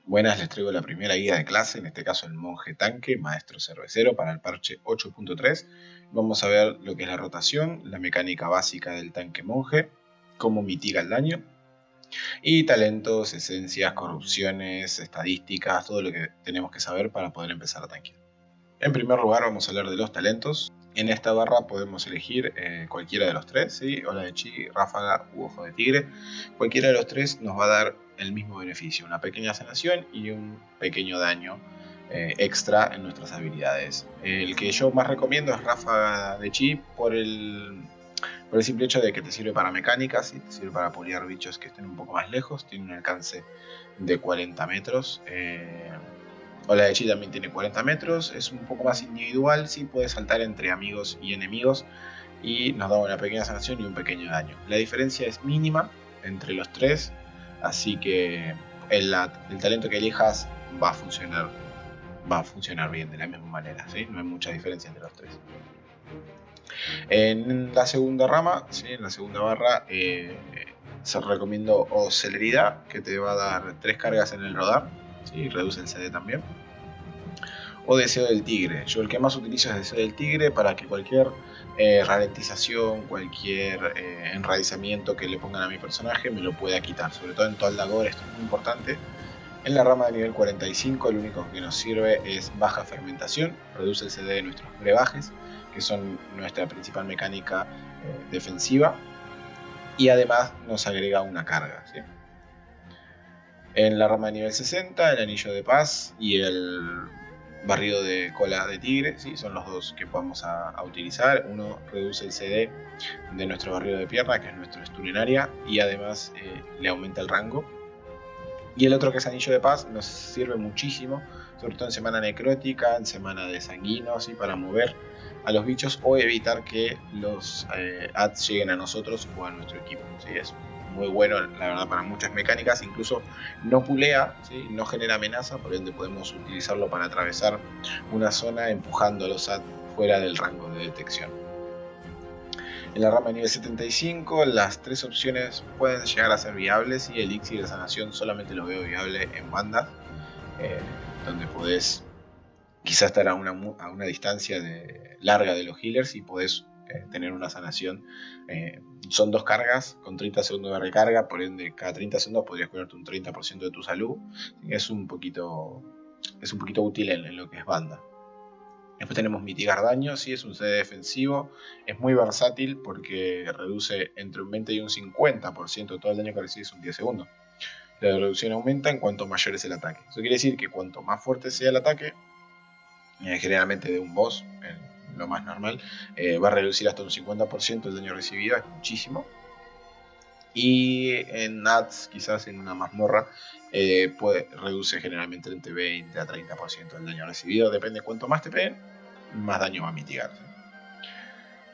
Buenas, les traigo la primera guía de clase, en este caso el monje tanque, maestro cervecero para el parche 8.3. Vamos a ver lo que es la rotación, la mecánica básica del tanque monje, cómo mitiga el daño y talentos, esencias, corrupciones, estadísticas, todo lo que tenemos que saber para poder empezar a tanquear. En primer lugar vamos a hablar de los talentos. En esta barra podemos elegir cualquiera de los tres, ¿sí? Ola de chi, ráfaga u ojo de tigre. Cualquiera de los tres nos va a dar el mismo beneficio, una pequeña sanación y un pequeño daño extra en nuestras habilidades. El que yo más recomiendo es ráfaga de chi por el simple hecho de que te sirve para mecánicas y te sirve para pulear bichos que estén un poco más lejos. Tiene un alcance de 40 metros. Ola de chi también tiene 40 metros, es un poco más individual, sí puede saltar entre amigos y enemigos y nos da una pequeña sanación y un pequeño daño. La diferencia es mínima entre los tres, así que el talento que elijas va a funcionar bien de la misma manera, ¿sí? No hay mucha diferencia entre los tres. En la segunda rama, ¿sí? En la segunda barra, se recomiendo o celeridad, que te va a dar 3 cargas en el rodar, ¿sí? Reduce el CD también. O deseo del tigre. Yo el que más utilizo es deseo del tigre para que cualquier ralentización, cualquier enraizamiento que le pongan a mi personaje me lo pueda quitar. Sobre todo en Toldagor esto es muy importante. En la rama de nivel 45 lo único que nos sirve es baja fermentación, reduce el CD de nuestros brebajes, que son nuestra principal mecánica defensiva, y además nos agrega una carga, ¿sí? En la rama de nivel 60 el anillo de paz y el barrido de cola de tigre, ¿sí? Son los dos que vamos a utilizar. Uno reduce el CD de nuestro barrido de pierna, que es nuestro stun en área, y además le aumenta el rango. Y el otro, que es anillo de paz, nos sirve muchísimo, sobre todo en semana necrótica, en semana de sanguinos, ¿sí? Para mover a los bichos o evitar que los ads lleguen a nosotros o a nuestro equipo, ¿sí? Es muy bueno, la verdad, para muchas mecánicas. Incluso no pulea, ¿sí? No genera amenaza, por ende podemos utilizarlo para atravesar una zona empujando a los ads fuera del rango de detección. En la rama de nivel 75 las tres opciones pueden llegar a ser viables, y elixir de sanación solamente lo veo viable en bandas, donde podés quizás estar a una distancia larga de los healers y podés tener una sanación. Son 2 cargas con 30 segundos de recarga, por ende cada 30 segundos podrías curarte un 30% de tu salud. Es un poquito útil en lo que es banda. Después tenemos mitigar daño, sí, es un CD defensivo, es muy versátil porque reduce entre un 20 y un 50% de todo el daño que recibes en 10 segundos. La reducción aumenta en cuanto mayor es el ataque. Eso quiere decir que cuanto más fuerte sea el ataque, generalmente de un boss, lo más normal, va a reducir hasta un 50% el daño recibido, es muchísimo. Y en ads, quizás en una mazmorra, reduce generalmente entre 20 a 30% del daño recibido. Depende de cuánto más te peguen, más daño va a mitigar.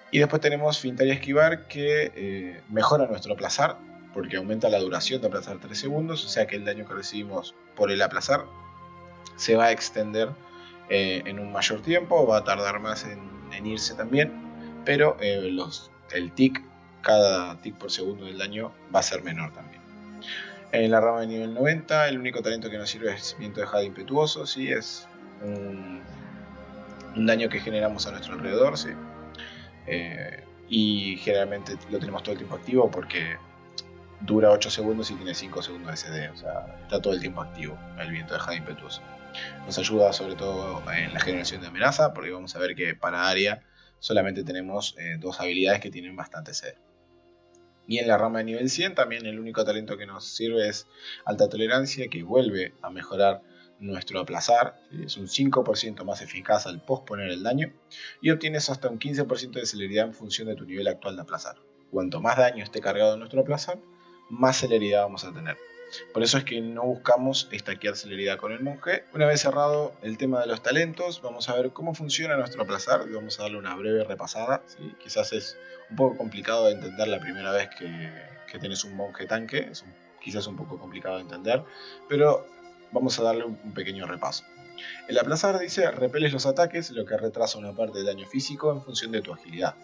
Y después tenemos fintar y esquivar, que mejora nuestro aplazar, porque aumenta la duración de aplazar 3 segundos, o sea que el daño que recibimos por el aplazar se va a extender en un mayor tiempo, va a tardar más en irse también, pero el tick, cada tick por segundo del daño va a ser menor también. En la rama de nivel 90 el único talento que nos sirve es viento de jade impetuoso, ¿sí? Es un daño que generamos a nuestro alrededor, ¿sí? Y generalmente lo tenemos todo el tiempo activo porque dura 8 segundos y tiene 5 segundos de CD, o sea, está todo el tiempo activo el viento de jade impetuoso. Nos ayuda sobre todo en la generación de amenaza, porque vamos a ver que para área solamente tenemos 2 habilidades que tienen bastante CD. Y en la rama de nivel 100 también el único talento que nos sirve es alta tolerancia, que vuelve a mejorar nuestro aplazar, ¿sí? Es un 5% más eficaz al posponer el daño, y obtienes hasta un 15% de celeridad en función de tu nivel actual de aplazar. Cuanto más daño esté cargado en nuestro aplazar, más celeridad vamos a tener. Por eso es que no buscamos stackear celeridad con el monje. Una vez cerrado el tema de los talentos, vamos a ver cómo funciona nuestro aplazar y vamos a darle una breve repasada, ¿sí? Quizás es un poco complicado de entender la primera vez que tienes un monje tanque, quizás un poco complicado de entender, pero vamos a darle un pequeño repaso. El aplazar dice: repeles los ataques, lo que retrasa una parte del daño físico en función de tu agilidad,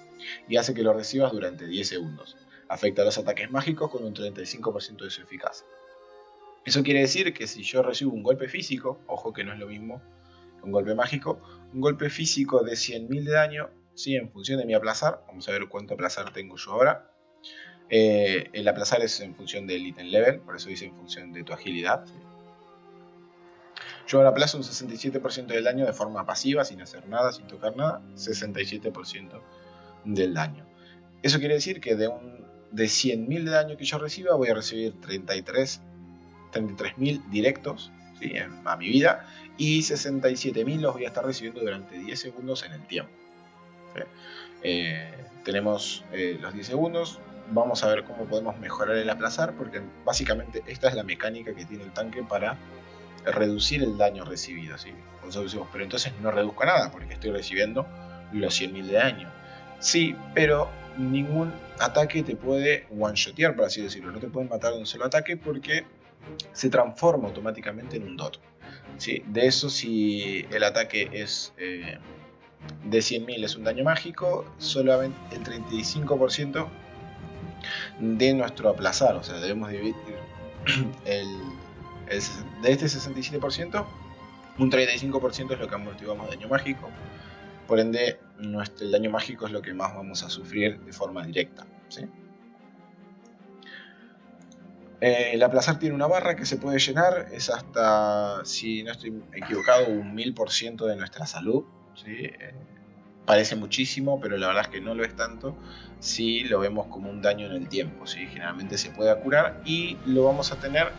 y hace que lo recibas durante 10 segundos. Afecta a los ataques mágicos con un 35% de su eficacia. Eso quiere decir que si yo recibo un golpe físico, ojo que no es lo mismo que un golpe mágico, un golpe físico de 100.000 de daño, ¿sí? En función de mi aplazar, vamos a ver cuánto aplazar tengo yo ahora. El aplazar es en función del ítem level, por eso dice en función de tu agilidad, ¿sí? Yo ahora aplazo un 67% del daño de forma pasiva, sin hacer nada, sin tocar nada, 67% del daño. Eso quiere decir que de 100.000 de daño que yo reciba, voy a recibir 33.000 directos, ¿sí? A mi vida, y 67.000 los voy a estar recibiendo durante 10 segundos en el tiempo, ¿sí? Tenemos los 10 segundos. Vamos a ver cómo podemos mejorar el aplazar, porque básicamente esta es la mecánica que tiene el tanque para reducir el daño recibido, ¿sí? Nosotros decimos, pero entonces no reduzco nada porque estoy recibiendo los 100.000 de daño. Sí, pero ningún ataque te puede one-shotear, por así decirlo. No te pueden matar de un solo ataque porque se transforma automáticamente en un dot, ¿sí? De eso, si el ataque es de 100.000 es un daño mágico, solamente el 35% de nuestro aplazar, o sea, debemos dividir de este 67%, un 35% es lo que amortiguamos de daño mágico. Por ende, el daño mágico es lo que más vamos a sufrir de forma directa, ¿sí? El aplazar tiene una barra que se puede llenar, es hasta, si no estoy equivocado, un 1000% de nuestra salud, ¿sí? Parece muchísimo, pero la verdad es que no lo es tanto si lo vemos como un daño en el tiempo, ¿sí? Generalmente se puede curar y lo vamos a tener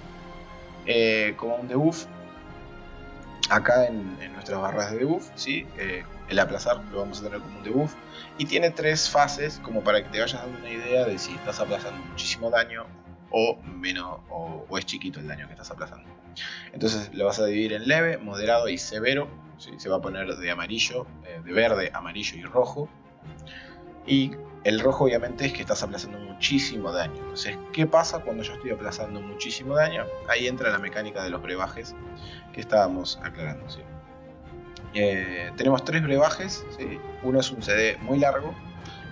como un debuff acá en nuestras barras de debuff, ¿sí? El aplazar lo vamos a tener como un debuff y tiene 3 fases como para que te vayas dando una idea de si estás aplazando muchísimo daño o menos, o es chiquito el daño que estás aplazando. Entonces lo vas a dividir en leve, moderado y severo, ¿sí? Se va a poner de amarillo, de verde, amarillo y rojo. Y el rojo obviamente es que estás aplazando muchísimo daño. Entonces, ¿qué pasa cuando yo estoy aplazando muchísimo daño? Ahí entra la mecánica de los brebajes que estábamos aclarando, ¿sí? Tenemos 3 brebajes, ¿sí? Uno es un CD muy largo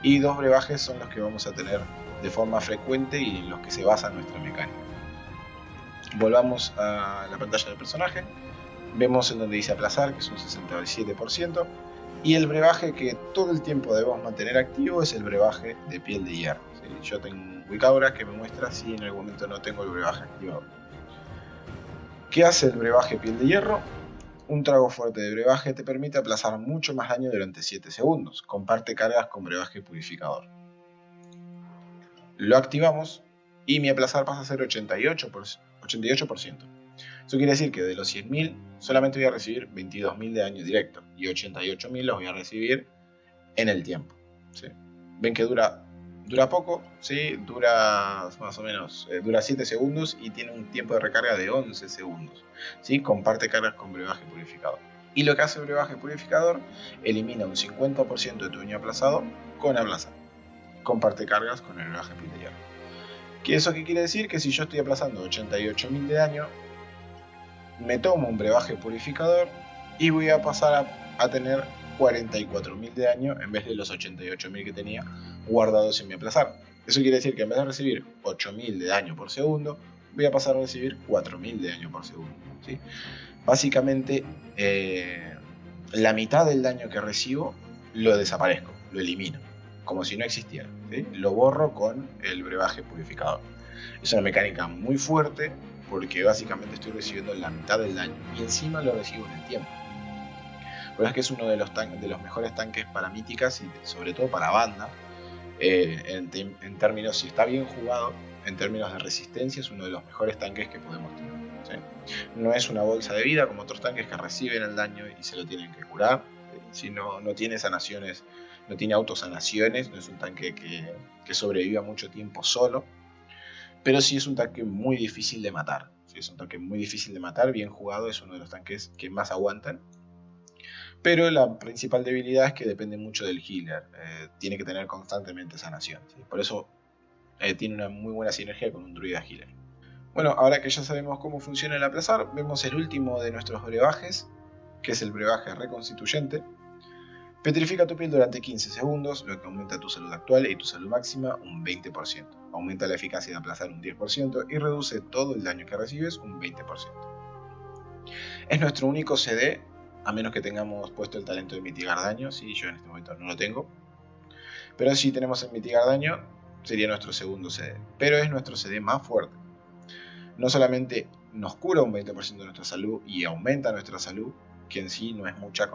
y 2 brebajes son los que vamos a tener de forma frecuente y en los que se basa nuestra mecánica. Volvamos a la pantalla del personaje. Vemos en donde dice aplazar, que es un 67%. Y el brebaje que todo el tiempo debemos mantener activo es el brebaje de piel de hierro, ¿sí? Yo tengo un Wiccaura que me muestra si en algún momento no tengo el brebaje activado. ¿Qué hace el brebaje piel de hierro? Un trago fuerte de brebaje te permite aplazar mucho más daño durante 7 segundos. Comparte cargas con brebaje purificador. Lo activamos y mi aplazar pasa a ser 88%. Eso quiere decir que de los 100.000 solamente voy a recibir 22.000 de daño directo y 88.000 los voy a recibir en el tiempo, ¿sí? Ven que dura poco, ¿sí? Dura más o menos, dura 7 segundos y tiene un tiempo de recarga de 11 segundos, ¿sí? Comparte cargas con brebaje purificador. Y lo que hace el brebaje purificador, elimina un 50% de tu daño aplazado con aplazar. Comparte cargas con el brebaje piel de hierro. ¿Eso qué quiere decir? Que si yo estoy aplazando 88.000 de daño, me tomo un brebaje purificador y voy a pasar a tener 44.000 de daño en vez de los 88.000 que tenía guardados en mi aplazar. Eso quiere decir que en vez de recibir 8.000 de daño por segundo, voy a pasar a recibir 4.000 de daño por segundo, ¿sí? Básicamente, la mitad del daño que recibo lo desaparezco, lo elimino, como si no existiera, ¿sí? Lo borro con el brebaje purificador. Es una mecánica muy fuerte porque básicamente estoy recibiendo la mitad del daño y encima lo recibo en el tiempo. La verdad es que es uno de los mejores tanques para míticas y sobre todo para banda. En términos, si está bien jugado, en términos de resistencia, es uno de los mejores tanques que podemos tener, ¿sí? No es una bolsa de vida como otros tanques que reciben el daño y se lo tienen que curar. Si no tiene sanaciones, no tiene autosanaciones, no es un tanque que sobreviva mucho tiempo solo. Pero sí es un tanque muy difícil de matar. Sí, es un tanque muy difícil de matar, bien jugado, es uno de los tanques que más aguantan. Pero la principal debilidad es que depende mucho del healer. Tiene que tener constantemente sanación, ¿sí? Por eso tiene una muy buena sinergia con un druida healer. Bueno, ahora que ya sabemos cómo funciona el aplazar, vemos el último de nuestros brebajes, que es el brebaje reconstituyente. Petrifica tu piel durante 15 segundos, lo que aumenta tu salud actual y tu salud máxima un 20%. Aumenta la eficacia de aplazar un 10% y reduce todo el daño que recibes un 20%. Es nuestro único CD, a menos que tengamos puesto el talento de mitigar daño. Sí, yo en este momento no lo tengo. Pero si tenemos el mitigar daño, sería nuestro segundo CD. Pero es nuestro CD más fuerte. No solamente nos cura un 20% de nuestra salud y aumenta nuestra salud, que en sí no es mucha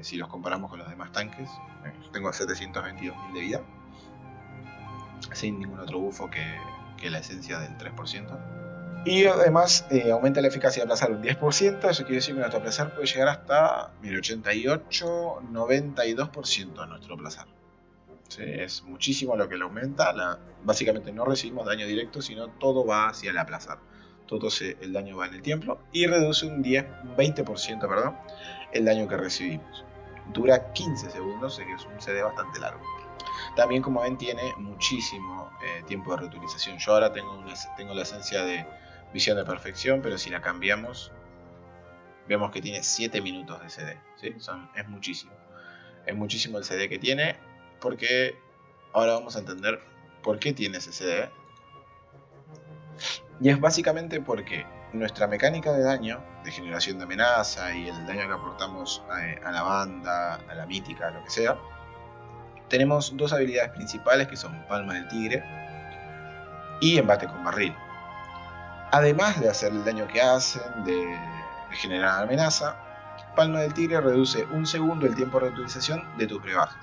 si los comparamos con los demás tanques. Tengo 722.000 de vida, sin ningún otro bufo que la esencia del 3%. Y además aumenta la eficacia de aplazar un 10%, eso quiere decir que nuestro aplazar puede llegar hasta 88-92% de nuestro aplazar. Sí, es muchísimo lo que le aumenta. Básicamente no recibimos daño directo, sino todo va hacia el aplazar. El daño va en el tiempo y reduce un 20% el daño que recibimos. Dura 15 segundos, que es un CD bastante largo. También, como ven, tiene muchísimo tiempo de reutilización. Yo ahora tengo la esencia de visión de perfección, pero si la cambiamos, vemos que tiene 7 minutos de CD. ¿Sí? Es muchísimo. Es muchísimo el CD que tiene, porque ahora vamos a entender por qué tiene ese CD. Y es básicamente porque nuestra mecánica de daño, de generación de amenaza y el daño que aportamos a la banda, a la mítica, a lo que sea, tenemos dos habilidades principales que son Palma del Tigre y Embate con Barril. Además de hacer el daño que hacen, de generar amenaza, Palma del Tigre reduce un segundo el tiempo de reutilización de tus brebajes.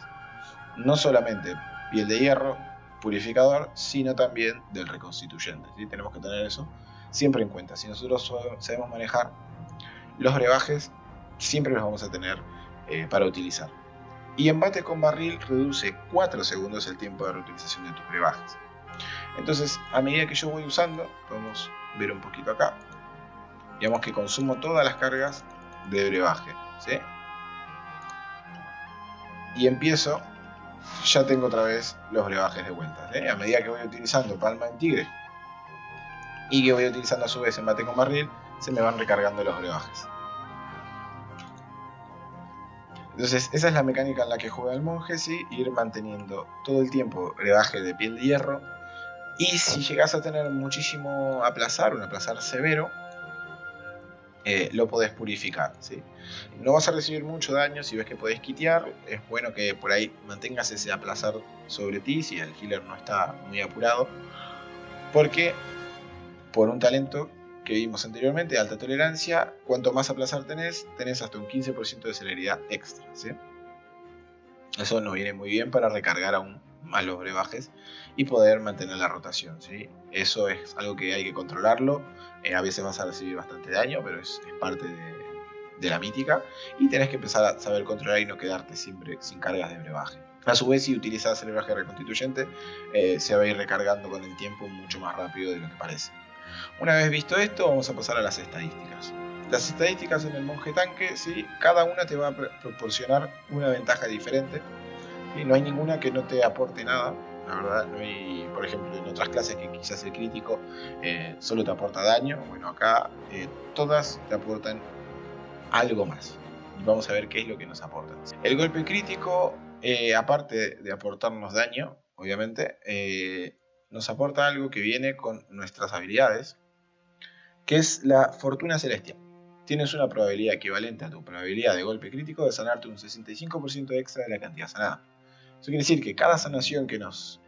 No solamente piel de hierro, purificador, sino también del reconstituyente. ¿Sí? Tenemos que tener eso siempre en cuenta. Si nosotros sabemos manejar los brebajes, siempre los vamos a tener para utilizar. Y Embate con Barril reduce 4 segundos el tiempo de reutilización de tus brebajes. Entonces, a medida que yo voy usando, podemos ver un poquito acá, digamos que consumo todas las cargas de brebaje, ¿sí? Y empiezo, ya tengo otra vez los brebajes de vuelta, ¿sí? A medida que voy utilizando Palma del Tigre y que voy utilizando a su vez Embate con Barril, se me van recargando los brebajes. Entonces, esa es la mecánica en la que juega el monje, ¿sí? Ir manteniendo todo el tiempo brebaje de piel de hierro. Y si llegas a tener muchísimo aplazar, un aplazar severo, lo podés purificar, ¿sí? No vas a recibir mucho daño. Si ves que podés quitear, es bueno que por ahí mantengas ese aplazar sobre ti si el healer no está muy apurado, porque por un talento que vimos anteriormente, alta tolerancia, cuanto más aplazar tenés hasta un 15% de celeridad extra, ¿sí? Eso nos viene muy bien para recargar aún más los brebajes y poder mantener la rotación, ¿sí? Eso es algo que hay que controlarlo. A veces vas a recibir bastante daño, pero es parte de la mítica, y tenés que empezar a saber controlar y no quedarte siempre sin cargas de brebaje. A su vez, si utilizas el brebaje reconstituyente, se va a ir recargando con el tiempo mucho más rápido de lo que parece. Una vez visto esto, vamos a pasar a las estadísticas. Las estadísticas en el monje tanque, ¿sí? Cada una te va a proporcionar una ventaja diferente, ¿sí? No hay ninguna que no te aporte nada, la verdad. No hay, por ejemplo, en otras clases que quizás el crítico solo te aporta daño. Bueno, acá todas te aportan algo más. Vamos a ver qué es lo que nos aportan. El golpe crítico, aparte de aportarnos daño, obviamente, nos aporta algo que viene con nuestras habilidades, que es la fortuna celestial. Tienes una probabilidad equivalente a tu probabilidad de golpe crítico de sanarte un 65% extra de la cantidad sanada. Eso quiere decir que cada sanación que nos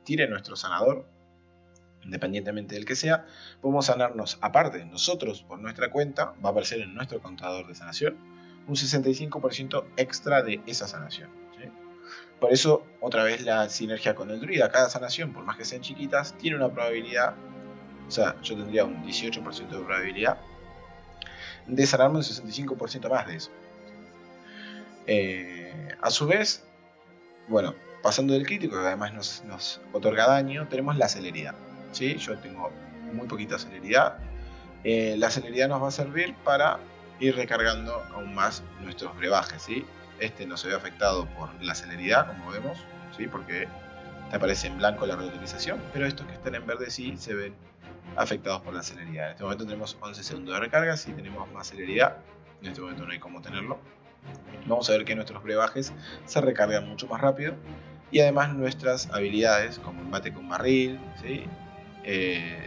tire nuestro sanador, independientemente del que sea, podemos sanarnos aparte. Nosotros, por nuestra cuenta, va a aparecer en nuestro contador de sanación un 65% extra de esa sanación, ¿sí? Por eso, otra vez la sinergia con el druida. Cada sanación, por más que sean chiquitas, tiene una probabilidad. O sea, yo tendría un 18% de probabilidad de sanarme un 65% más de eso. A su vez, bueno, pasando del crítico, que además nos otorga daño, tenemos la celeridad, ¿sí? Yo tengo muy poquita celeridad. La celeridad nos va a servir para ir recargando aún más nuestros brebajes, ¿sí? Este no se ve afectado por la celeridad, como vemos, ¿sí? Porque te aparece en blanco la reutilización, pero estos que están en verde sí se ven afectados por la celeridad. En este momento tenemos 11 segundos de recarga. Si tenemos más celeridad, en este momento no hay cómo tenerlo, vamos a ver que nuestros brebajes se recargan mucho más rápido y además nuestras habilidades como embate con barril, ¿sí?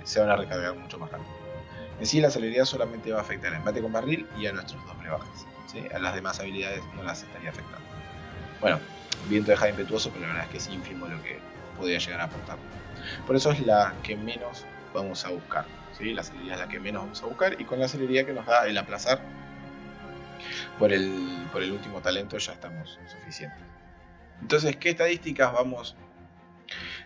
Se van a recargar mucho más rápido. En sí la celeridad solamente va a afectar a embate con barril y a nuestros dos brebajes, ¿sí? A las demás habilidades no las estaría afectando. Bueno, viento de Jade impetuoso, pero la verdad es que es ínfimo lo que podría llegar a aportar. Por eso es la que menos vamos a buscar, ¿sí? La celeridad es la que menos vamos a buscar, y con la celeridad que nos da el aplazar por el último talento ya estamos suficientes. Entonces, ¿qué estadísticas vamos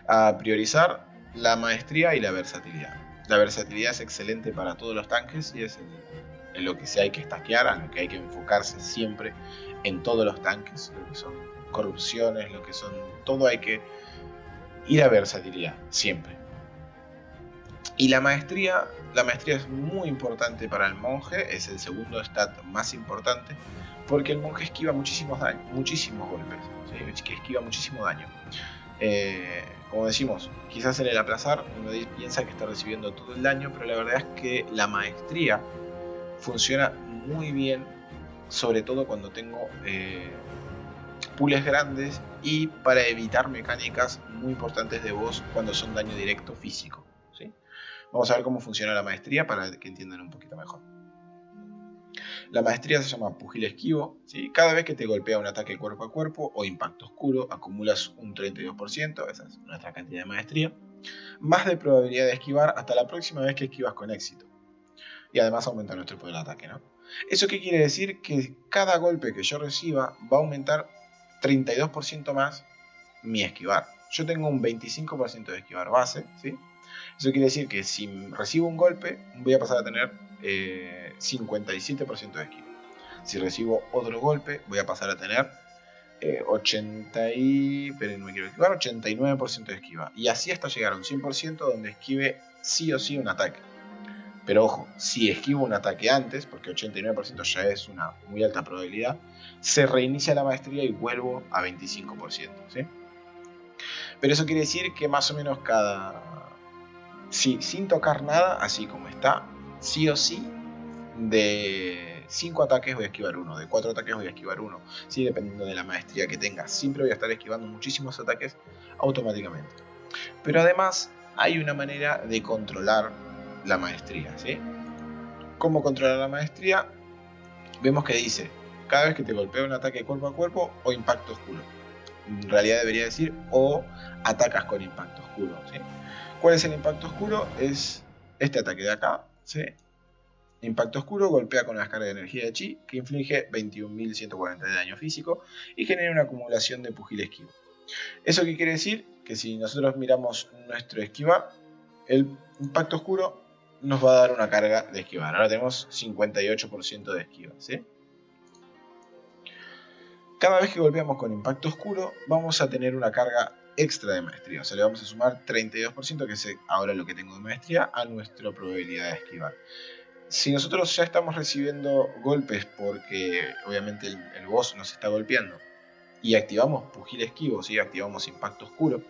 a priorizar? La maestría y la versatilidad. La versatilidad es excelente para todos los tanques y es en lo que se hay que stackear, en lo que hay que enfocarse siempre en todos los tanques, lo que son corrupciones, lo que son... todo hay que ir a versatilidad, siempre. Y la maestría es muy importante para el monje, es el segundo stat más importante, porque el monje esquiva muchísimos golpes, ¿sí? Que esquiva muchísimo daño. Como decimos, quizás en el aplazar uno piensa que está recibiendo todo el daño, pero la verdad es que la maestría funciona muy bien, sobre todo cuando tengo pools grandes y para evitar mecánicas muy importantes de boss cuando son daño directo físico, ¿sí? Vamos a ver cómo funciona la maestría para que entiendan un poquito mejor. La maestría se llama pugil esquivo, ¿sí? Cada vez que te golpea un ataque cuerpo a cuerpo o impacto oscuro, acumulas un 32%, esa es nuestra cantidad de maestría, más de probabilidad de esquivar hasta la próxima vez que esquivas con éxito. Y además aumenta nuestro poder de ataque, ¿no? ¿Eso qué quiere decir? Que cada golpe que yo reciba va a aumentar 32% más mi esquivar. Yo tengo un 25% de esquivar base, ¿sí? Eso quiere decir que si recibo un golpe, voy a pasar a tener 57% de esquiva. Si recibo otro golpe, voy a pasar a tener 89% de esquiva. Y así hasta llegar a un 100% donde esquive sí o sí un ataque. Pero ojo, si esquivo un ataque antes, porque 89% ya es una muy alta probabilidad, se reinicia la maestría y vuelvo a 25%, ¿sí? Pero eso quiere decir que más o menos sin tocar nada, así como está, sí o sí, de 5 ataques voy a esquivar uno, de 4 ataques voy a esquivar uno, ¿sí? Dependiendo de la maestría que tenga. Siempre voy a estar esquivando muchísimos ataques automáticamente. Pero además hay una manera de controlar la maestría, ¿sí? ¿Cómo controlar la maestría? Vemos que dice, cada vez que te golpea un ataque cuerpo a cuerpo o impacto oscuro. En realidad debería decir, o atacas con impacto oscuro, ¿sí? ¿Cuál es el impacto oscuro? Es este ataque de acá, ¿sí? Impacto oscuro golpea con las cargas de energía de chi, que inflige 21.140 de daño físico y genera una acumulación de pugil esquivo. ¿Eso qué quiere decir? Que si nosotros miramos nuestro esquivar, el impacto oscuro nos va a dar una carga de esquivar. Ahora tenemos 58% de esquiva, ¿sí? Cada vez que golpeamos con impacto oscuro, vamos a tener una carga extra de maestría. O sea, le vamos a sumar 32%, que es ahora lo que tengo de maestría, a nuestra probabilidad de esquivar. Si nosotros ya estamos recibiendo golpes porque obviamente el boss nos está golpeando y activamos pugil esquivo, ¿sí? Activamos impacto oscuro,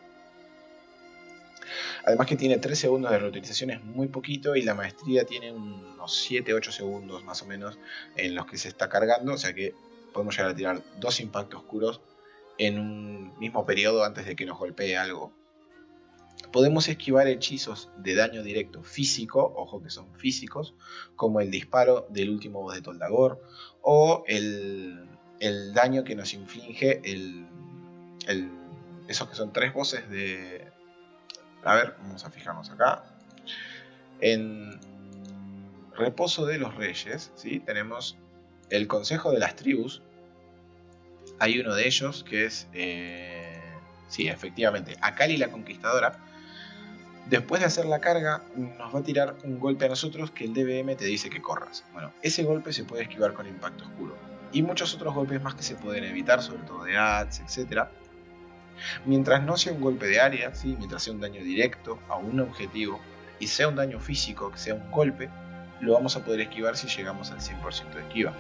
además que tiene 3 segundos de reutilización, es muy poquito, y la maestría tiene unos 7-8 segundos más o menos en los que se está cargando, o sea que podemos llegar a tirar 2 impactos oscuros en un mismo periodo antes de que nos golpee algo. Podemos esquivar hechizos de daño directo físico, ojo que son físicos, como el disparo del último boss de Toldagor, o el daño que nos inflige esos que son 3 bosses de... A ver, vamos a fijarnos acá. En Reposo de los Reyes, ¿sí? Tenemos el Consejo de las Tribus. Hay uno de ellos que es... sí, efectivamente, Akali la Conquistadora. Después de hacer la carga, nos va a tirar un golpe a nosotros que el DBM te dice que corras. Bueno, ese golpe se puede esquivar con impacto oscuro. Y muchos otros golpes más que se pueden evitar, sobre todo de ads, etc. Mientras no sea un golpe de área, ¿sí? Mientras sea un daño directo a un objetivo y sea un daño físico, que sea un golpe, lo vamos a poder esquivar si llegamos al 100% de esquiva.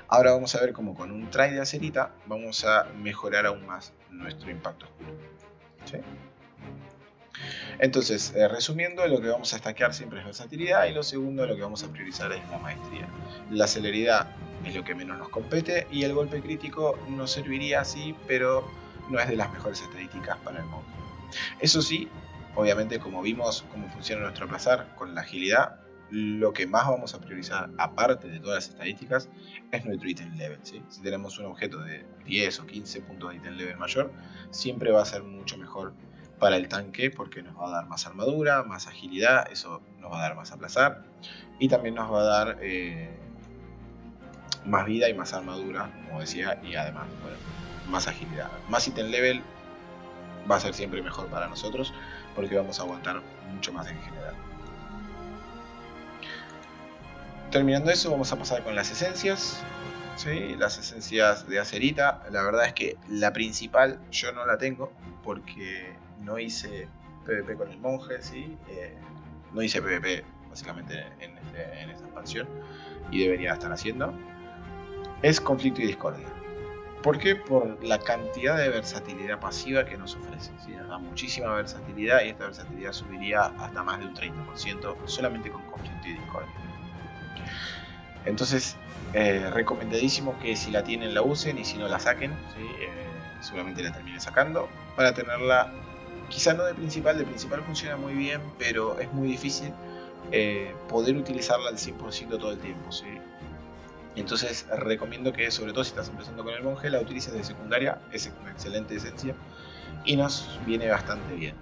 Ahora vamos a ver cómo con un try de acerita vamos a mejorar aún más nuestro impacto oscuro, ¿sí? Entonces, resumiendo, lo que vamos a destacar siempre es versatilidad, y lo segundo, lo que vamos a priorizar es la maestría. La celeridad es lo que menos nos compete, y el golpe crítico nos serviría así, pero no es de las mejores estadísticas para el monje. Eso sí, obviamente, como vimos cómo funciona nuestro placer con la agilidad, lo que más vamos a priorizar, aparte de todas las estadísticas, es nuestro ítem level, ¿sí? Si tenemos un objeto de 10 o 15 puntos de ítem level mayor, siempre va a ser mucho mejor para el tanque, porque nos va a dar más armadura, más agilidad, eso nos va a dar más aplazar, y también nos va a dar más vida y más armadura, como decía, y además, bueno, más agilidad. Más ítem level va a ser siempre mejor para nosotros, porque vamos a aguantar mucho más en general. Terminando eso, vamos a pasar con las esencias. ¿Sí? Las esencias de Acerita. La verdad es que la principal yo no la tengo, porque no hice PvP con el monje, ¿sí? No hice PvP básicamente en esta expansión, y debería estar haciendo. Es conflicto y discordia. ¿Por qué? Por la cantidad de versatilidad pasiva que nos ofrece, ¿sí? Nos da muchísima versatilidad, y esta versatilidad subiría hasta más de un 30% solamente con conflicto y discordia. Entonces, recomendadísimo que si la tienen la usen, y si no la saquen, ¿sí? Seguramente la terminen sacando para tenerla, quizá no de principal funciona muy bien, pero es muy difícil poder utilizarla al 100% todo el tiempo, ¿sí? Entonces recomiendo que, sobre todo si estás empezando con el monje, la utilices de secundaria. Es una excelente esencia y nos viene bastante bien.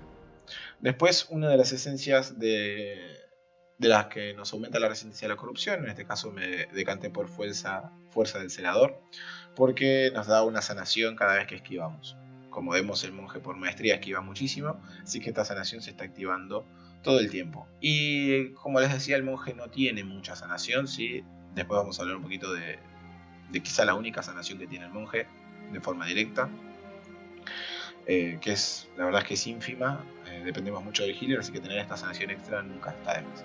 Después, una de las esencias de las que nos aumenta la resistencia a la corrupción, en este caso me decanté por fuerza del celador, porque nos da una sanación cada vez que esquivamos. Como vemos, el monje por maestría esquiva muchísimo, así que esta sanación se está activando todo el tiempo. Y como les decía, el monje no tiene mucha sanación, ¿sí? Después vamos a hablar un poquito de quizá la única sanación que tiene el monje de forma directa, que es, la verdad es que es ínfima. Dependemos mucho del healer, así que tener esta sanación extra nunca está de más.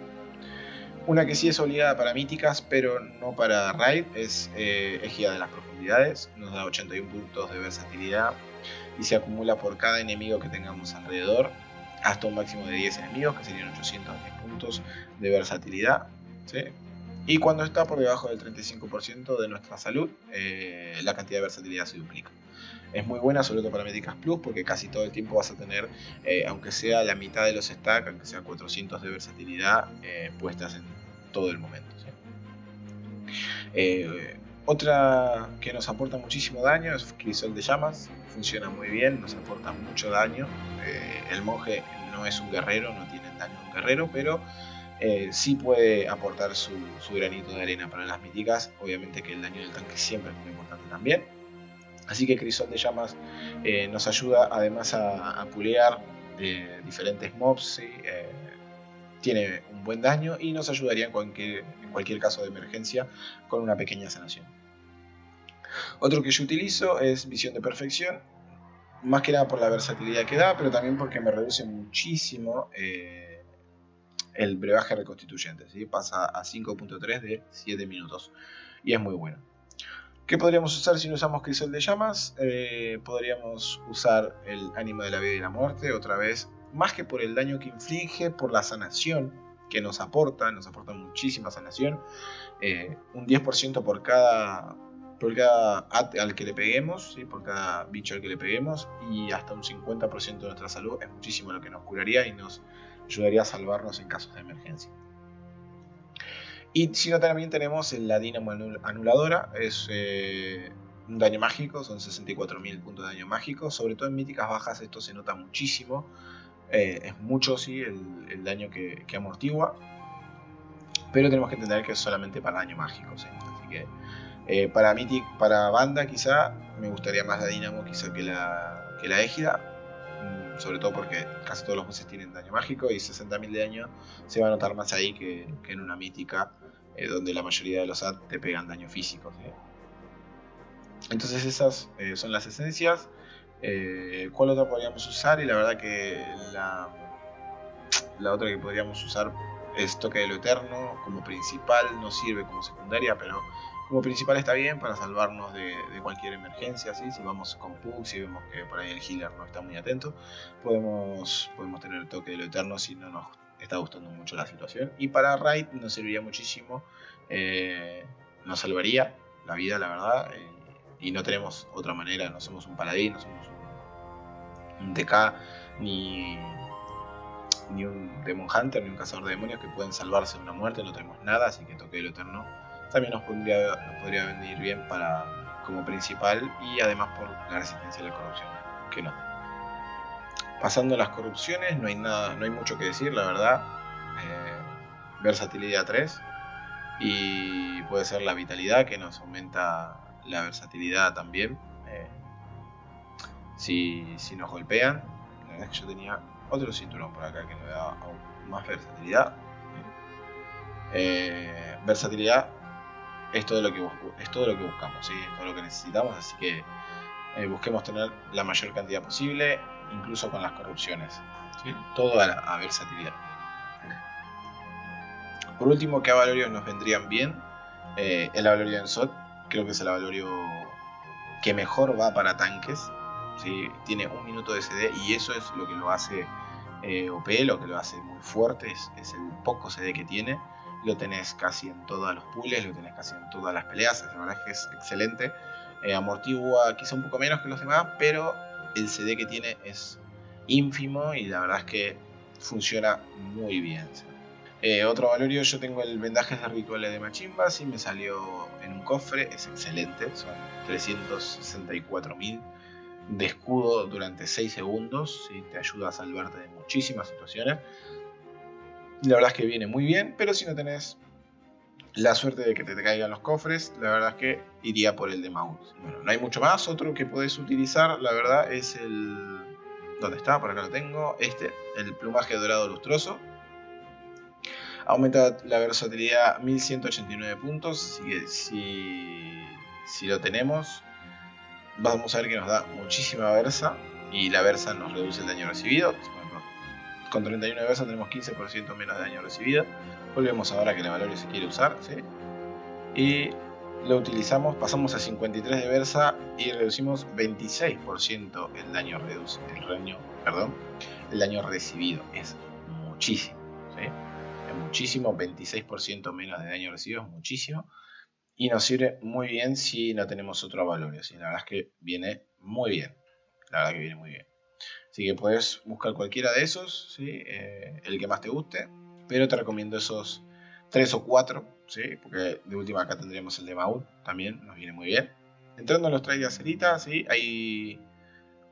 Una que sí es obligada para míticas, pero no para raid, es Ejida de las Profundidades. Nos da 81 puntos de versatilidad y se acumula por cada enemigo que tengamos alrededor, hasta un máximo de 10 enemigos, que serían 810 puntos de versatilidad, ¿sí? Y cuando está por debajo del 35% de nuestra salud, la cantidad de versatilidad se duplica. Es muy buena, sobre todo para Médicas Plus, porque casi todo el tiempo vas a tener, aunque sea la mitad de los stacks, aunque sea 400 de versatilidad, puestas en todo el momento, ¿sí? Otra que nos aporta muchísimo daño es Crisol de Llamas. Funciona muy bien, nos aporta mucho daño. El monje no es un guerrero, no tiene el daño de un guerrero, pero sí puede aportar su granito de arena para las míticas. Obviamente que el daño del tanque siempre es muy importante también. Así que Crisol de Llamas nos ayuda además a pulear diferentes mobs, ¿sí? Tiene un buen daño y nos ayudaría en cualquier caso de emergencia con una pequeña sanación. Otro que yo utilizo es Visión de Perfección, más que nada por la versatilidad que da, pero también porque me reduce muchísimo el brebaje reconstituyente, ¿sí? Pasa a 5.3 de 7 minutos y es muy bueno. ¿Qué podríamos usar si no usamos Crisol de Llamas? Podríamos usar el Ánimo de la Vida y la Muerte, otra vez, más que por el daño que inflige, por la sanación que nos aporta muchísima sanación. Un 10% por cada at al que le peguemos, ¿sí? Por cada bicho al que le peguemos, y hasta un 50% de nuestra salud. Es muchísimo lo que nos curaría y nos ayudaría a salvarnos en casos de emergencia. Y si no, también tenemos la Dínamo Anuladora. Es un daño mágico, son 64.000 puntos de daño mágico. Sobre todo en míticas bajas esto se nota muchísimo. Es mucho, sí, el daño que amortigua. Pero tenemos que entender que es solamente para daño mágico, ¿sí? Así que para banda quizá me gustaría más la Dínamo quizá que la Égida. Sobre todo porque casi todos los bosses tienen daño mágico, y 60.000 de daño se va a notar más ahí que en una mítica, donde la mayoría de los AD te pegan daño físico, ¿sí? Entonces esas son las esencias. ¿Cuál otra podríamos usar? Y la verdad que la otra que podríamos usar es toque de lo eterno. Como principal no sirve como secundaria, pero como principal está bien para salvarnos de cualquier emergencia, ¿sí? Si vamos con Pug, si vemos que por ahí el healer no está muy atento, podemos tener el toque de lo eterno si no nos está gustando mucho la situación. Y para raid nos serviría muchísimo, nos salvaría la vida, la verdad, y no tenemos otra manera. No somos un paladín, no somos un DK, ni un Demon Hunter, ni un cazador de demonios que pueden salvarse de una muerte. No tenemos nada, así que toque de lo eterno también nos podría venir bien como principal, y además por la resistencia a la corrupción, que no. Pasando a las corrupciones, no hay mucho que decir, la verdad. Versatilidad 3, y puede ser la vitalidad, que nos aumenta la versatilidad también, si nos golpean. La verdad es que yo tenía otro cinturón por acá que me da aún más versatilidad. Versatilidad es todo lo que buscamos, ¿sí? Es todo lo que necesitamos, así que busquemos tener la mayor cantidad posible, incluso con las corrupciones, ¿sí? Todo a versatilidad. Por último, ¿qué avalorios nos vendrían bien? El avalorio en SOT creo que es el avalorio que mejor va para tanques, ¿sí? Tiene 1 minuto de CD, y eso es lo que lo hace OP, lo que lo hace muy fuerte, es el poco CD que tiene. Lo tenés casi en todos los pools, lo tenés casi en todas las peleas. La verdad es que es excelente. Amortigua quizá un poco menos que los demás, pero el CD que tiene es ínfimo y la verdad es que funciona muy bien. Otro valorio, yo tengo el vendaje de rituales de Machimbas y me salió en un cofre, es excelente, son 364.000 de escudo durante 6 segundos, ¿sí? Te ayuda a salvarte de muchísimas situaciones. La verdad es que viene muy bien, pero si no tenés la suerte de que te caigan los cofres, la verdad es que iría por el de Maut. Bueno, no hay mucho más. Otro que podés utilizar, la verdad, es el... ¿Dónde está? Por acá lo tengo. El plumaje dorado lustroso. Aumenta la versatilidad 1189 puntos, así que si lo tenemos, vamos a ver que nos da muchísima versa, y la versa nos reduce el daño recibido. Con 31 de versa tenemos 15% menos de daño recibido. Volvemos ahora que el valorio se quiere usar, ¿sí? Y lo utilizamos, pasamos a 53 de versa y reducimos 26% el daño recibido. Es muchísimo, ¿sí? Es muchísimo, 26% menos de daño recibido es muchísimo, y nos sirve muy bien si no tenemos otro valorio, ¿sí? La verdad es que viene muy bien, así que puedes buscar cualquiera de esos, ¿sí? El que más te guste, pero te recomiendo esos 3 o 4, ¿sí? Porque de última acá tendríamos el de Maut, también nos viene muy bien. Entrando en los trades de acerita, ¿sí? Hay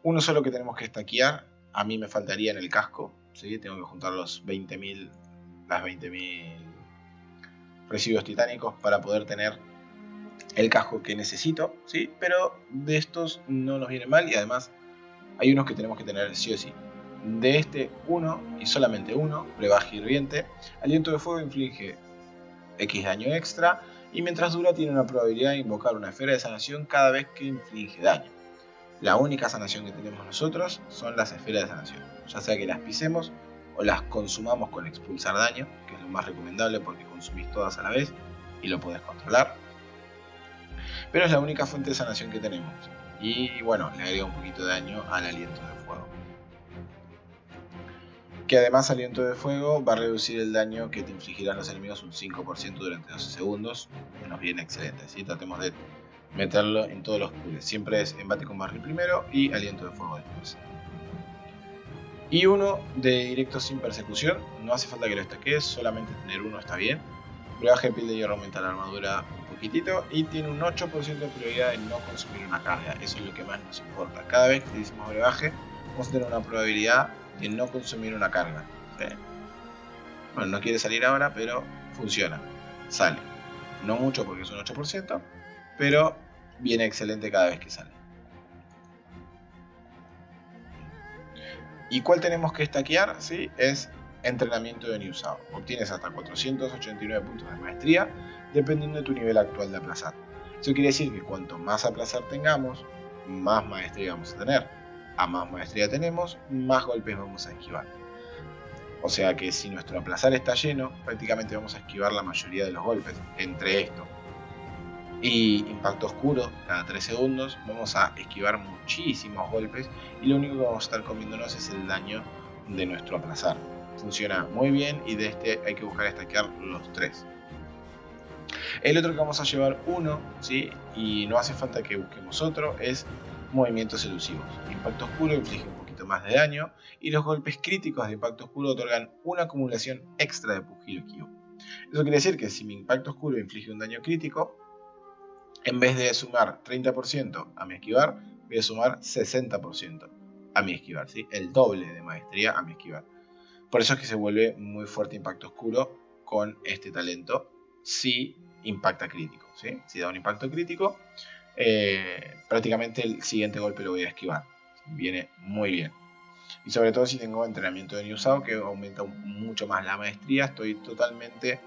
uno solo que tenemos que stackear. A mí me faltaría en el casco, ¿sí? Tengo que juntar las 20.000 residuos titánicos para poder tener el casco que necesito, ¿sí? Pero de estos no nos viene mal, y además hay unos que tenemos que tener sí o sí. De este, uno, y solamente uno, brebaje hirviente. Aliento de fuego inflige X daño extra, y mientras dura tiene una probabilidad de invocar una esfera de sanación cada vez que inflige daño. La única sanación que tenemos nosotros son las esferas de sanación, ya sea que las pisemos o las consumamos con expulsar daño, que es lo más recomendable porque consumís todas a la vez y lo podés controlar. Pero es la única fuente de sanación que tenemos. Y bueno, le agrega un poquito de daño al aliento de fuego. Que además aliento de fuego va a reducir el daño que te infligirán los enemigos un 5% durante 12 segundos. Nos viene excelente, ¿sí? Tratemos de meterlo en todos los pools. Siempre es embate con barril primero y aliento de fuego después. Y uno de directo sin persecución, no hace falta que lo estaques, solamente tener uno está bien. Brebaje de piel de hierro aumenta la armadura un poquitito y tiene un 8% de probabilidad de no consumir una carga. Eso es lo que más nos importa. Cada vez que decimos brebaje, vamos a tener una probabilidad de no consumir una carga, ¿sí? Bueno, no quiere salir ahora, pero funciona, sale. No mucho porque es un 8%, pero viene excelente cada vez que sale. ¿Y cuál tenemos que stackear? ¿Sí? Es entrenamiento de Newsao. Obtienes hasta 489 puntos de maestría, dependiendo de tu nivel actual de aplazar. Eso quiere decir que cuanto más aplazar tengamos, más maestría vamos a tener. A más maestría tenemos, más golpes vamos a esquivar. O sea que si nuestro aplazar está lleno, prácticamente vamos a esquivar la mayoría de los golpes. Entre esto y impacto oscuro, cada 3 segundos, vamos a esquivar muchísimos golpes y lo único que vamos a estar comiéndonos es el daño de nuestro aplazar. Funciona muy bien y de este hay que buscar stackear los 3. El otro que vamos a llevar uno, ¿sí? Y no hace falta que busquemos otro, es movimientos elusivos. Impacto oscuro inflige un poquito más de daño y los golpes críticos de impacto oscuro otorgan una acumulación extra de pugilo esquivo. Eso quiere decir que si mi impacto oscuro inflige un daño crítico, en vez de sumar 30% a mi esquivar, voy a sumar 60% a mi esquivar, ¿sí? El doble de maestría a mi esquivar. Por eso es que se vuelve muy fuerte impacto oscuro con este talento si impacta crítico, ¿sí? Si da un impacto crítico, prácticamente el siguiente golpe lo voy a esquivar. Viene muy bien. Y sobre todo si tengo entrenamiento de Niusao, que aumenta mucho más la maestría, estoy totalmente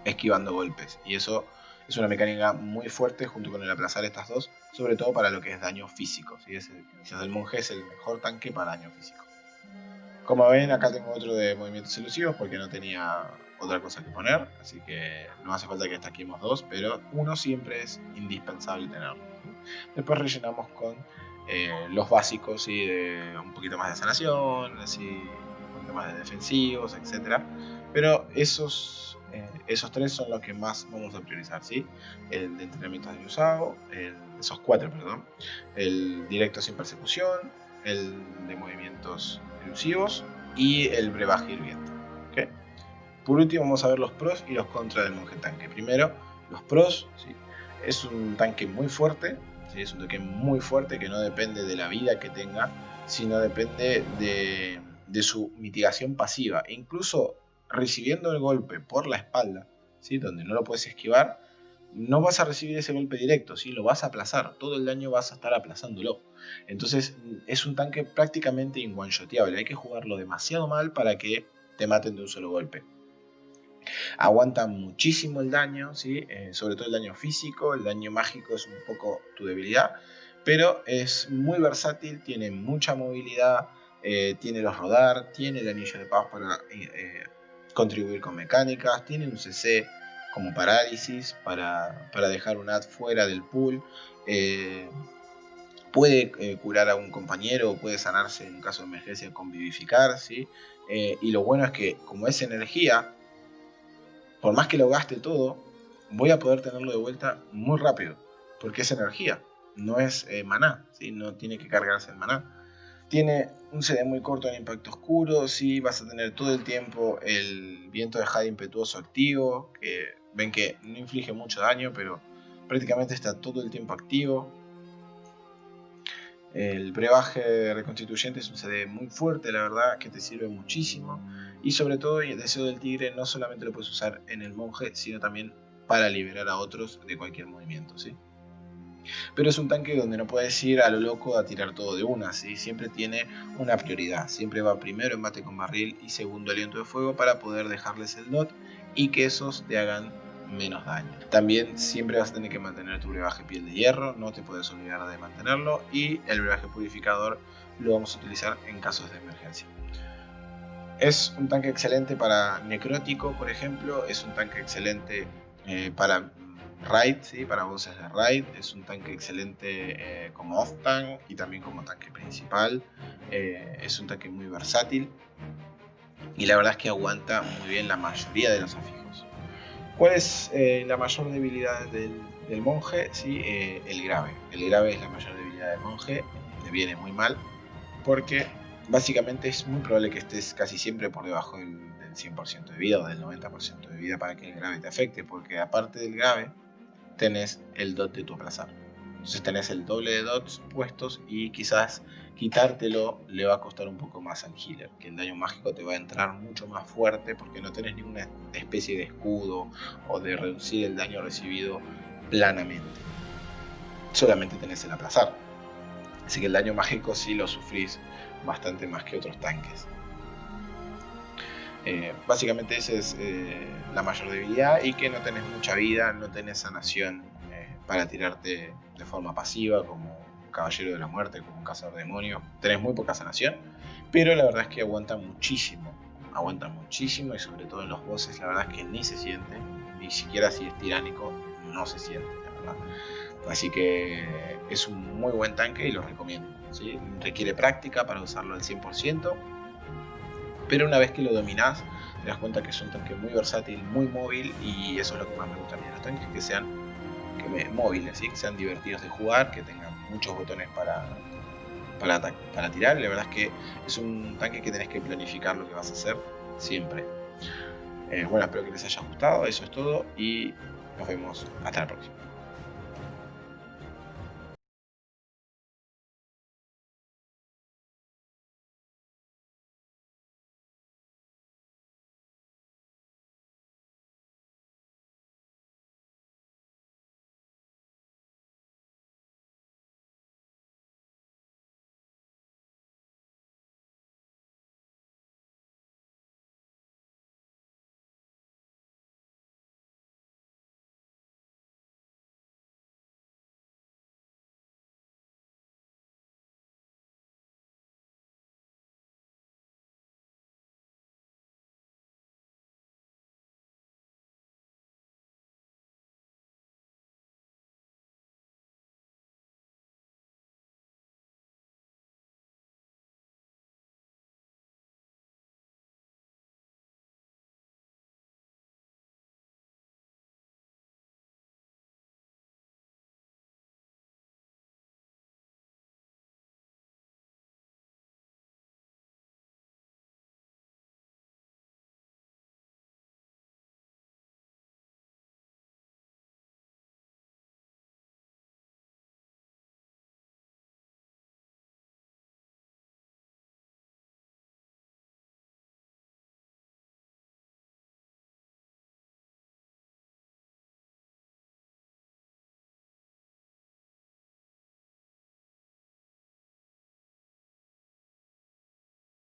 esquivando golpes. Y eso es una mecánica muy fuerte junto con el aplazar estas dos, sobre todo para lo que es daño físico, ¿sí? Quizás el monje es el mejor tanque para daño físico. Como ven, acá tengo otro de movimientos elusivos porque no tenía otra cosa que poner, así que no hace falta que destaquemos dos, pero uno siempre es indispensable tenerlo. Después rellenamos con los básicos, ¿sí? De un poquito más de sanación, así, un poquito más de defensivos, etc. Pero esos 3 son los que más vamos a priorizar, ¿sí? El de entrenamiento de Yusao, esos 4, perdón, el directo sin persecución, el de movimientos elusivos y el brebaje hirviente. ¿Okay? Por último vamos a ver los pros y los contras del monje tanque. Primero, los pros, ¿sí? Es un tanque muy fuerte, ¿sí? Es un tanque muy fuerte que no depende de la vida que tenga, sino depende de su mitigación pasiva. E incluso recibiendo el golpe por la espalda, ¿sí? Donde no lo puedes esquivar, no vas a recibir ese golpe directo, ¿sí? Lo vas a aplazar, todo el daño vas a estar aplazándolo. Entonces es un tanque prácticamente one-shoteable, hay que jugarlo demasiado mal para que te maten de un solo golpe. Aguanta muchísimo el daño, ¿sí? Sobre todo el daño físico, el daño mágico es un poco tu debilidad, pero es muy versátil, tiene mucha movilidad, tiene los rodar, tiene el anillo de paz para contribuir con mecánicas, tiene un CC como parálisis para dejar un ad fuera del pool, puede curar a un compañero o puede sanarse en un caso de emergencia con vivificar, ¿sí? Y lo bueno es que como es energía, por más que lo gaste todo, voy a poder tenerlo de vuelta muy rápido, porque es energía, no es maná, ¿sí? No tiene que cargarse el maná. Tiene un CD muy corto en impacto oscuro, sí, vas a tener todo el tiempo el viento de Jade impetuoso activo, que ven que no inflige mucho daño, pero prácticamente está todo el tiempo activo. El brebaje reconstituyente es un CD muy fuerte, la verdad, que te sirve muchísimo. Y sobre todo el deseo del tigre no solamente lo puedes usar en el monje, sino también para liberar a otros de cualquier movimiento, ¿sí? Pero es un tanque donde no puedes ir a lo loco a tirar todo de una, ¿sí? Siempre tiene una prioridad, siempre va primero en mate con barril y segundo aliento de fuego para poder dejarles el dot y que esos te hagan menos daño. También siempre vas a tener que mantener tu brebaje piel de hierro, no te puedes olvidar de mantenerlo, y el brebaje purificador lo vamos a utilizar en casos de emergencia. Es un tanque excelente para necrótico, por ejemplo, es un tanque excelente para raid, ¿sí? Para voces de raid, es un tanque excelente como off-tank y también como tanque principal, es un tanque muy versátil y la verdad es que aguanta muy bien la mayoría de los afijos. ¿Cuál es la mayor debilidad del monje? ¿Sí? El grave. El grave es la mayor debilidad del monje, le viene muy mal porque básicamente es muy probable que estés casi siempre por debajo del 100% de vida o del 90% de vida para que el grave te afecte, porque aparte del grave tenés el dot de tu aplazar. Entonces tenés el doble de dots puestos y quizás quitártelo le va a costar un poco más al healer, que el daño mágico te va a entrar mucho más fuerte porque no tenés ninguna especie de escudo o de reducir el daño recibido planamente. Solamente tenés el aplazar. Así que el daño mágico sí lo sufrís bastante más que otros tanques. Básicamente esa es la mayor debilidad, y que no tenés mucha vida, no tenés sanación para tirarte de forma pasiva como un caballero de la muerte, como un cazador de demonios. Tenés muy poca sanación, pero la verdad es que aguanta muchísimo aguanta muchísimo y sobre todo en los bosses la verdad es que ni se siente, ni siquiera si es tiránico no se siente, la verdad. Así que es un muy buen tanque y lo recomiendo, ¿sí? Requiere práctica para usarlo al 100%, pero una vez que lo dominás te das cuenta que es un tanque muy versátil, muy móvil, y eso es lo que más me gusta a mí de los tanques, que sean móviles, ¿sí? Que sean divertidos de jugar, que tengan muchos botones para tirar. La verdad es que es un tanque que tenés que planificar lo que vas a hacer siempre. Bueno, espero que les haya gustado, eso es todo y nos vemos hasta la próxima.